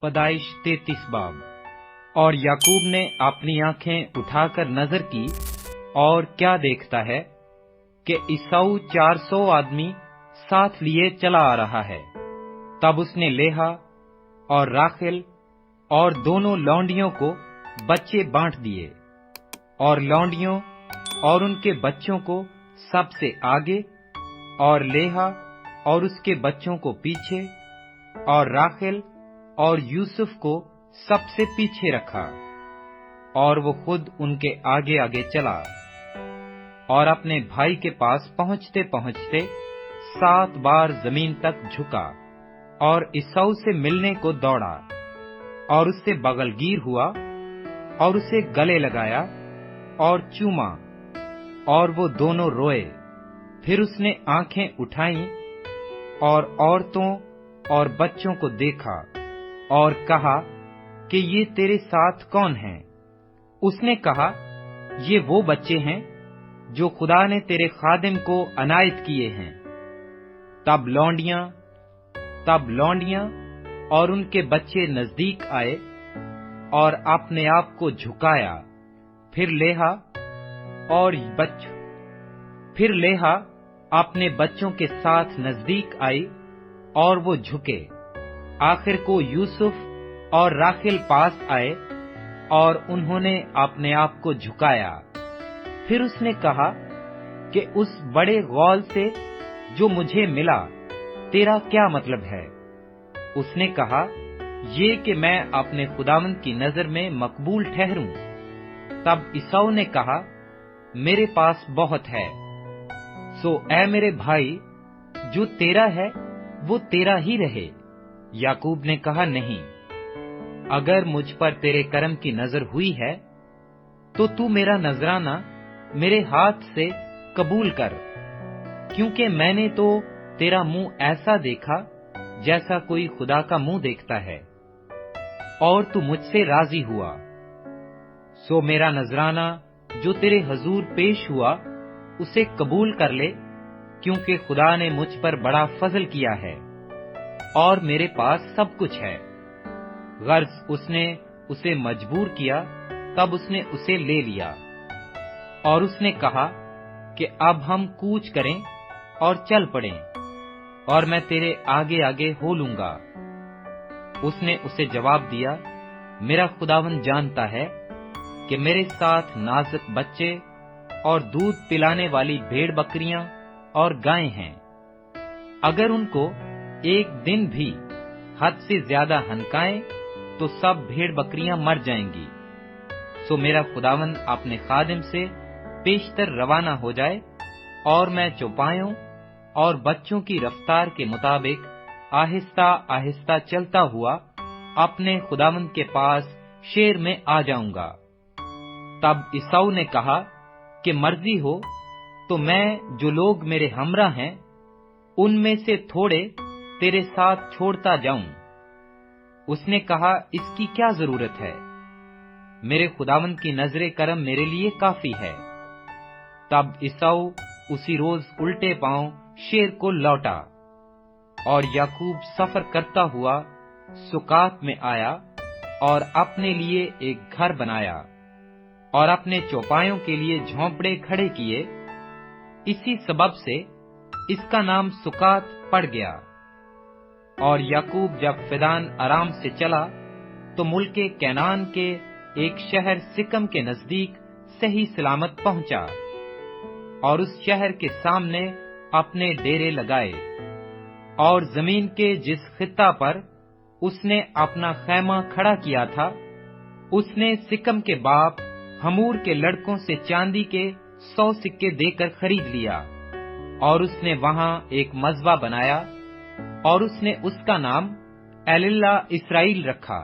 पैदाइश 33 बाब। और याकूब ने अपनी आंखें उठाकर नजर की, और क्या देखता है कि ईसाऊ 400 आदमी साथ लिए चला आ रहा है। तब उसने लेहा और राखेल और दोनों लौंडियों को बच्चे बांट दिए, और लौंडियों और उनके बच्चों को सबसे आगे, और लेहा और उसके बच्चों को पीछे, और राखेल और यूसुफ को सबसे पीछे रखा। और वो खुद उनके आगे आगे चला, और अपने भाई के पास पहुंचते पहुंचते 7 बार जमीन तक झुका, और ईसाऊ से मिलने को दौड़ा, और उससे बगलगीर हुआ, और उसे गले लगाया और चूमा, और वो दोनों रोए। फिर उसने आंखें उठाई और औरतों और बच्चों को देखा, और कहा कि ये तेरे साथ कौन हैं? उसने कहा, ये वो बच्चे हैं जो खुदा ने तेरे खादिम को अनायत किए हैं। तब लौंडियां और उनके बच्चे नजदीक आए, और अपने आप को झुकाया। फिर लेहा अपने बच्चों के साथ नजदीक आई, और वो झुके। आखिर को यूसुफ और राखेल पास आए, और उन्होंने अपने आप को झुकाया। फिर उसने कहा कि उस बड़े गौल से जो मुझे मिला तेरा क्या मतलब है? उसने कहा, ये कि मैं अपने खुदावंद की नजर में मकबूल ठहरूं। तब ईसाऊ ने कहा, मेरे पास बहुत है, सो ऐ मेरे भाई, जो तेरा है वो तेरा ही रहे। याकूब ने कहा, नहीं, अगर मुझ पर तेरे करम की नजर हुई है तो तू मेरा नजराना मेरे हाथ से कबूल कर, क्योंकि मैंने तो तेरा मुंह ऐसा देखा जैसा कोई खुदा का मुंह देखता है, और तू मुझसे राजी हुआ। सो मेरा नजराना जो तेरे हजूर पेश हुआ उसे कबूल कर ले, क्योंकि खुदा ने मुझ पर बड़ा फजल किया है, और मेरे पास सब कुछ है। गर्ज उसने उसे मजबूर किया, तब उसने उसे ले लिया, और उसने कहा कि अब हम कूच करें और चल पड़ें, और मैं तेरे आगे आगे हो लूंगा। उसने उसे जवाब दिया, मेरा खुदावंद जानता है कि मेरे साथ नाजुक बच्चे और दूध पिलाने वाली भेड़ बकरियां और गायें हैं। अगर उनको एक दिन भी हद से ज्यादा हनकाएं तो सब भेड़ बकरियां मर जाएंगी। सो मेरा खुदावंद अपने खादिम से पेशतर रवाना हो जाए, और मैं चौपायों और बच्चों की रफ्तार के मुताबिक आहिस्ता आहिस्ता चलता हुआ अपने खुदावंद के पास शेर में आ जाऊंगा। तब ईसाऊ ने कहा कि मर्जी हो तो मैं जो लोग मेरे हमरा हैं उनमें से थोड़े तेरे साथ छोड़ता जाऊं। उसने कहा, इसकी क्या जरूरत है? मेरे खुदावंद की नजरे करम मेरे लिए काफी है। तब ईसाऊ उसी रोज उल्टे पांव शेर को लौटा, और याकूब सफर करता हुआ सुकात में आया और अपने लिए एक घर बनाया, और अपने चौपायों के लिए झोंपड़े खड़े किए। इसी सबब से इसका नाम सुकात पड़ गया। और याकूब जब फिदान आराम से चला तो मुल्के कैनान के एक शहर सिकम के नजदीक सही सलामत पहुंचा, और उस शहर के सामने अपने डेरे लगाए। और जमीन के जिस खित्ता पर उसने अपना खैमा खड़ा किया था, उसने सिकम के बाप हमूर के लड़कों से चांदी के 100 सिक्के देकर खरीद लिया, और उसने वहां एक मज़बा बनाया, और उसने उसका नाम एलिल्ला इसराइल रखा।